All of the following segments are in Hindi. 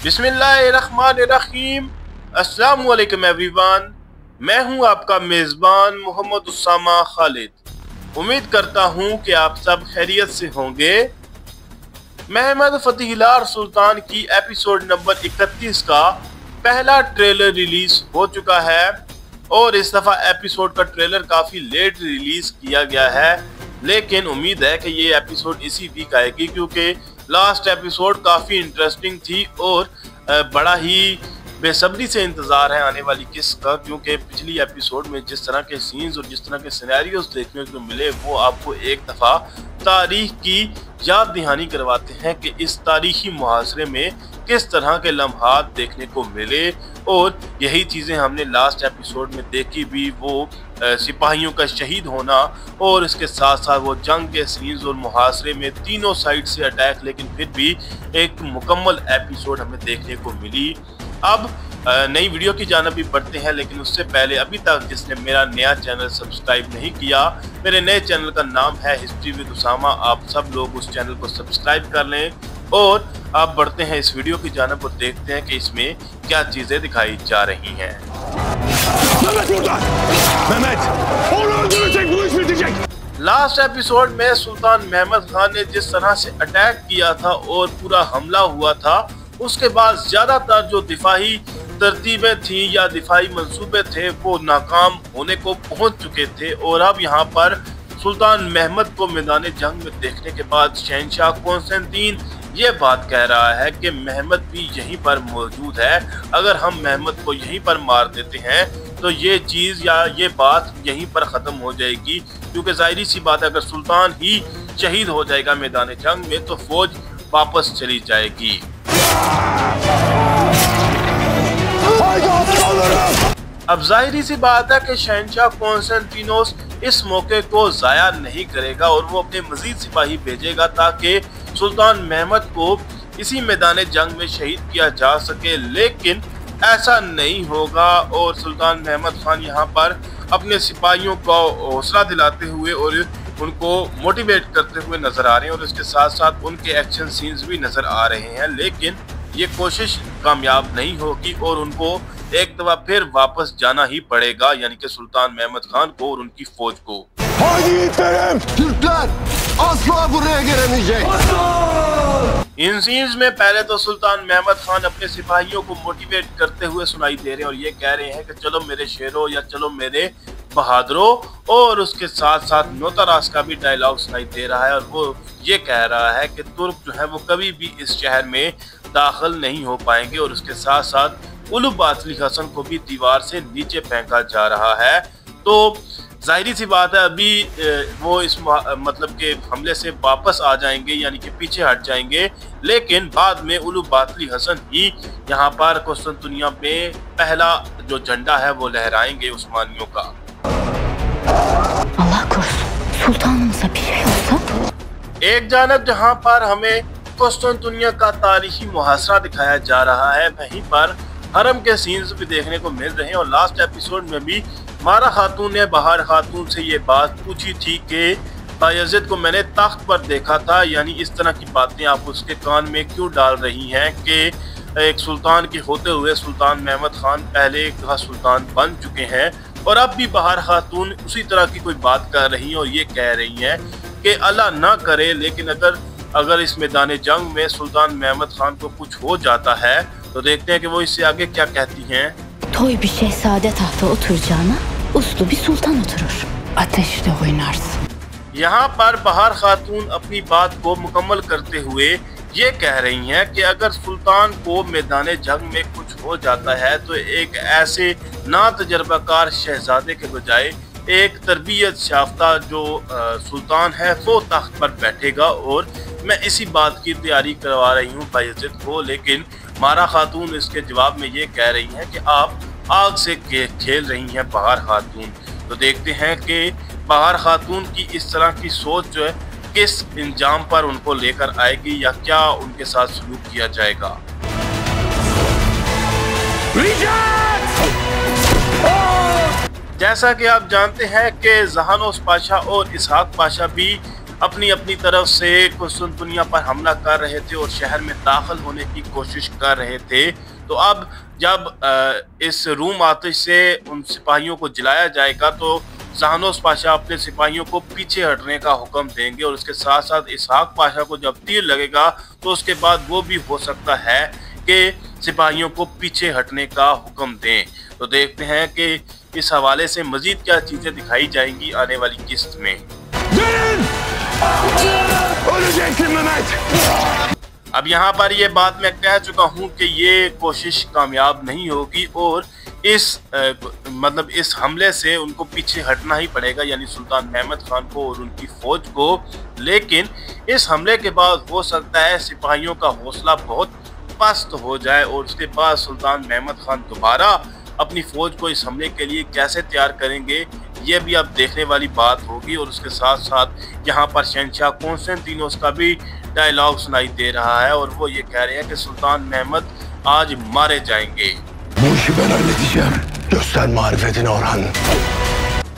बिस्मिल्लाहिर्रहमानिर्रहीम। अस्सलाम वालेकुम एवरीवन। मैं हूं आपका मेज़बान मोहम्मद उसामा खालिद। उम्मीद करता हूं कि आप सब खैरियत से होंगे। महमद फ़तीहिलार सुल्तान की एपिसोड नंबर 31 का पहला ट्रेलर रिलीज हो चुका है और इस दफ़ा एपिसोड का ट्रेलर काफ़ी लेट रिलीज किया गया है, लेकिन उम्मीद है कि ये एपिसोड इसी वीक आएगी क्योंकि लास्ट एपिसोड काफ़ी इंटरेस्टिंग थी और बड़ा ही बेसब्री से इंतज़ार है आने वाली किस्त का, क्योंकि पिछली एपिसोड में जिस तरह के सीन्स और जिस तरह के सिनेरियोज देखने को मिले वो आपको एक दफ़ा तारीख की याद दहानी करवाते हैं कि इस तारीखी मुहासरे में किस तरह के लम्हात देखने को मिले। और यही चीज़ें हमने लास्ट एपिसोड में देखी भी, वो सिपाहियों का शहीद होना और इसके साथ साथ वो जंग के सीन्स और मुहासरे में तीनों साइड से अटैक, लेकिन फिर भी एक मुकम्मल एपिसोड हमें देखने को मिली। अब नई वीडियो की जानिब भी बढ़ते हैं, लेकिन उससे पहले अभी तक जिसने मेरा नया चैनल सब्सक्राइब नहीं किया, मेरे नए चैनल का नाम है हिस्ट्री विद उसामा, आप सब लोग उस चैनल को सब्सक्राइब कर लें। और अब बढ़ते हैं इस वीडियो की जानिब और देखते हैं कि इसमें क्या चीज़ें दिखाई जा रही हैं। लास्ट एपिसोड में सुल्तान महमद खान ने जिस तरह से अटैक किया था और पूरा हमला हुआ था, उसके बाद ज्यादातर जो दिफाई तरतीबें थी या दिफाई मंसूबे थे वो नाकाम होने को पहुंच चुके थे। और अब यहाँ पर सुल्तान महमद को मैदान जंग में देखने के बाद शहनशाह कॉन्स्टेंटीन ये बात कह रहा है कि महमद भी यहीं पर मौजूद है, अगर हम महमद को यहीं पर मार देते हैं तो ये चीज़ या ये बात यहीं पर ख़त्म हो जाएगी, क्योंकि जाहिर सी बात है अगर सुल्तान ही शहीद हो जाएगा मैदान जंग में तो फौज वापस चली जाएगी। अब जाहिर सी बात है कि शहनशाह कॉन्स्टेंटीनोस इस मौके को ज़ाया नहीं करेगा और वो अपने मजीद सिपाही भेजेगा ताकि सुल्तान महमद को इसी मैदान जंग में शहीद किया जा सके, लेकिन ऐसा नहीं होगा। और सुल्तान महमद खान यहाँ पर अपने सिपाहियों को हौसला दिलाते हुए और उनको मोटिवेट करते हुए नजर आ रहे हैं और इसके साथ साथ उनके एक्शन सीन्स भी नजर आ रहे हैं, लेकिन ये कोशिश कामयाब नहीं होगी और उनको एक दफा फिर वापस जाना ही पड़ेगा, यानी कि सुल्तान महमद खान को और उनकी फौज को। इन सीन्स में पहले तो सुल्तान महमद खान अपने सिपाहियों को मोटिवेट करते हुए सुनाई दे रहे हैं और ये कह रहे हैं कि चलो मेरे शेरों या चलो मेरे बहादुरों, और उसके साथ साथ नोतारास का भी डायलॉग सुनाई दे रहा है और वो ये कह रहा है कि तुर्क जो है वो कभी भी इस शहर में दाखिल नहीं हो पाएंगे। और उसके साथ साथ उलू बातली हसन को भी दीवार से नीचे फेंका जा रहा है। तो जाहिर सी बात है अभी वो इस मतलब के हमले से वापस आ जाएंगे, यानी कि पीछे हट जाएंगे, लेकिन बाद में उलू बातली हसन ही यहाँ पर कुस्तुनतुनिया में पहला जो झंडा है वो लहराएंगे उस्मानियों का। एक जानब जहाँ पर हमें कुस्तुनतुनिया का तारीखी मुहासरा दिखाया जा रहा है, वहीं पर हरम के सीन्स भी देखने को मिल रहे हैं। और लास्ट एपिसोड में भी मारा खातून ने बहार खातून से ये बात पूछी थी कि बायज़िद को मैंने तख्त पर देखा था, यानी इस तरह की बातें आप उसके कान में क्यों डाल रही हैं कि एक सुल्तान के होते हुए सुल्तान महमद खान पहले का सुल्तान बन चुके हैं और अब भी बहार खातून उसी तरह की कोई बात कर रही हैं और ये कह रही हैं कि अल्लाह ना करे, लेकिन अगर इस मैदान जंग में सुल्तान महमद खान को कुछ हो जाता है तो देखते हैं कि वो इससे आगे क्या कहती हैं। Toy bir şehzade tahta oturacağına uslu bir sultan oturur. Ateşle oynarsın. यहाँ पर बहार खातून अपनी बात को मुकम्मल करते हुए ये कह रही हैं कि अगर सुल्तान को मैदान जंग में कुछ हो जाता है तो एक ऐसे ना तजर्बाकार शहजादे के बजाय एक तरबियत याफ्ता जो सुल्तान है वो तख्त पर बैठेगा और मैं इसी बात की तैयारी करवा रही हूँ बायज़िद को। लेकिन मारा खातून इसके जवाब में ये कह रही हैं कि आप आग से खेल रही हैं बहार खातून। तो देखते हैं कि बहार खातून की इस तरह की सोच जो है किस इंजाम पर उनको लेकर आएगी या क्या उनके साथ सलूक किया जाएगा। जैसा कि आप जानते हैं कि जहानोस पाशा और इसहाक पाशा भी अपनी अपनी तरफ से कुस्तुनतुनिया पर हमला कर रहे थे और शहर में दाखिल होने की कोशिश कर रहे थे। तो अब जब इस रूम आतिश से उन सिपाहियों को जलाया जाएगा तो ज़हानोस पाशा अपने सिपाहियों को पीछे हटने का हुक्म देंगे और उसके साथ साथ इसहाक पाशा को जब तीर लगेगा तो उसके बाद वो भी हो सकता है कि सिपाहियों को पीछे हटने का हुक्म दें। तो देखते हैं कि इस हवाले से मजीद क्या चीज़ें दिखाई जाएंगी आने वाली किस्त में। अब यहाँ पर ये बात मैं कह चुका हूँ कि ये कोशिश कामयाब नहीं होगी और इस हमले से उनको पीछे हटना ही पड़ेगा, यानी सुल्तान महमद खान को और उनकी फौज को। लेकिन इस हमले के बाद हो सकता है सिपाहियों का हौसला बहुत पस्त हो जाए और उसके बाद सुल्तान महमद खान दोबारा अपनी फौज को इस हमले के लिए कैसे तैयार करेंगे, ये भी अब देखने वाली बात होगी। और उसके साथ साथ यहाँ पर शहंशाह कॉन्स्टेंटिनोस का भी डायलॉग सुनाई दे रहा है और वो ये कह रहे हैं कि सुल्तान महमद आज मारे जाएंगे।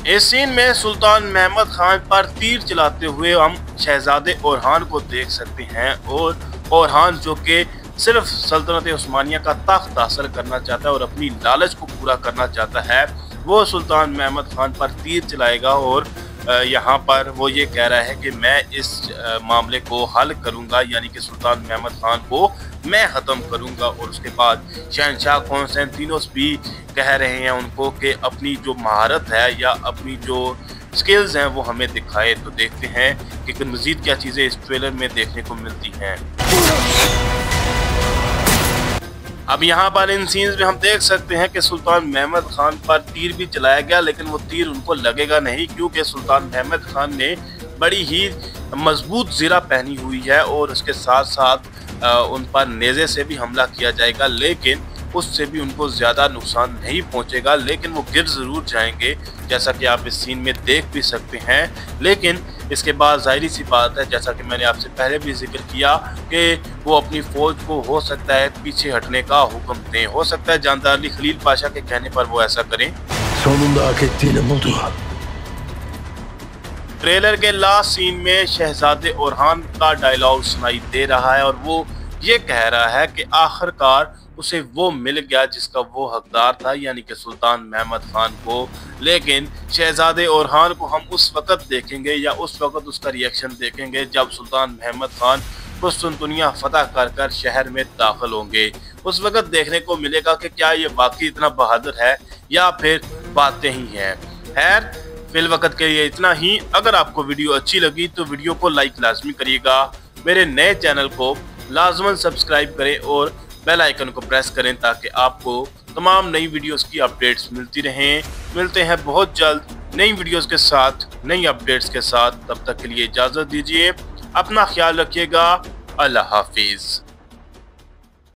इस सीन में सुल्तान महमद खान पर तीर चलाते हुए हम शहजादे ओरहान को देख सकते हैं और ओरहान जो कि सिर्फ सल्तनत उस्मानिया का तख्त हासिल करना चाहता है और अपनी लालच को पूरा करना चाहता है, वो सुल्तान महमद खान पर तीर चलाएगा और यहाँ पर वो ये कह रहा है कि मैं इस मामले को हल करूँगा, यानी कि सुल्तान महमद खान को मैं ख़त्म करूँगा। और उसके बाद शहंशाह कॉन्स्टेंटिनोस भी कह रहे हैं उनको कि अपनी जो महारत है या अपनी जो स्किल्स हैं वो हमें दिखाए। तो देखते हैं कि मज़ीद क्या चीज़ें इस ट्रेलर में देखने को मिलती हैं। अब यहाँ पर इन सीन्स में हम देख सकते हैं कि सुल्तान महमद खान पर तीर भी चलाया गया, लेकिन वो तीर उनको लगेगा नहीं क्योंकि सुल्तान महमद खान ने बड़ी ही मजबूत ज़िरा पहनी हुई है और उसके साथ साथ उन पर नेज़े से भी हमला किया जाएगा, लेकिन उससे भी उनको ज़्यादा नुकसान नहीं पहुंचेगा, लेकिन वो गिर ज़रूर जाएंगे जैसा कि आप इस सीन में देख भी सकते हैं। लेकिन इसके बाद जाहिर सी बात है, जैसा कि मैंने आपसे पहले भी जिक्र किया कि वो अपनी फ़ौज को हो सकता है पीछे हटने का हुक्म दें, हो सकता है जानदार अली खलील पाशा के कहने पर वो ऐसा करें। ट्रेलर के लास्ट सीन में शहजादे ओरहान का डायलॉग सुनाई दे रहा है और वो ये कह रहा है कि आखिरकार उसे वो मिल गया जिसका वो हकदार था, यानी कि सुल्तान महमद खान को। लेकिन शहजादे ओरहान को हम उस वक़्त देखेंगे या उस वक़्त उसका रिएक्शन देखेंगे जब सुल्तान महमद खान कुस्तुनतुनिया फतह कर कर शहर में दाखिल होंगे। उस वक़्त देखने को मिलेगा कि क्या ये वाकई इतना बहादुर है या फिर बातें ही हैं। खैर फिल वक़्त के लिए इतना ही। अगर आपको वीडियो अच्छी लगी तो वीडियो को लाइक लाजमी करिएगा, मेरे नए चैनल को लाजमन सब्सक्राइब करें और बेल आइकन को प्रेस करें ताकि आपको तमाम नई वीडियोस की अपडेट्स मिलती रहें। मिलते हैं बहुत जल्द नई वीडियोस के साथ, नई अपडेट्स के साथ। तब तक के लिए इजाज़त दीजिए, अपना ख्याल रखिएगा। अल्लाह हाफिज़।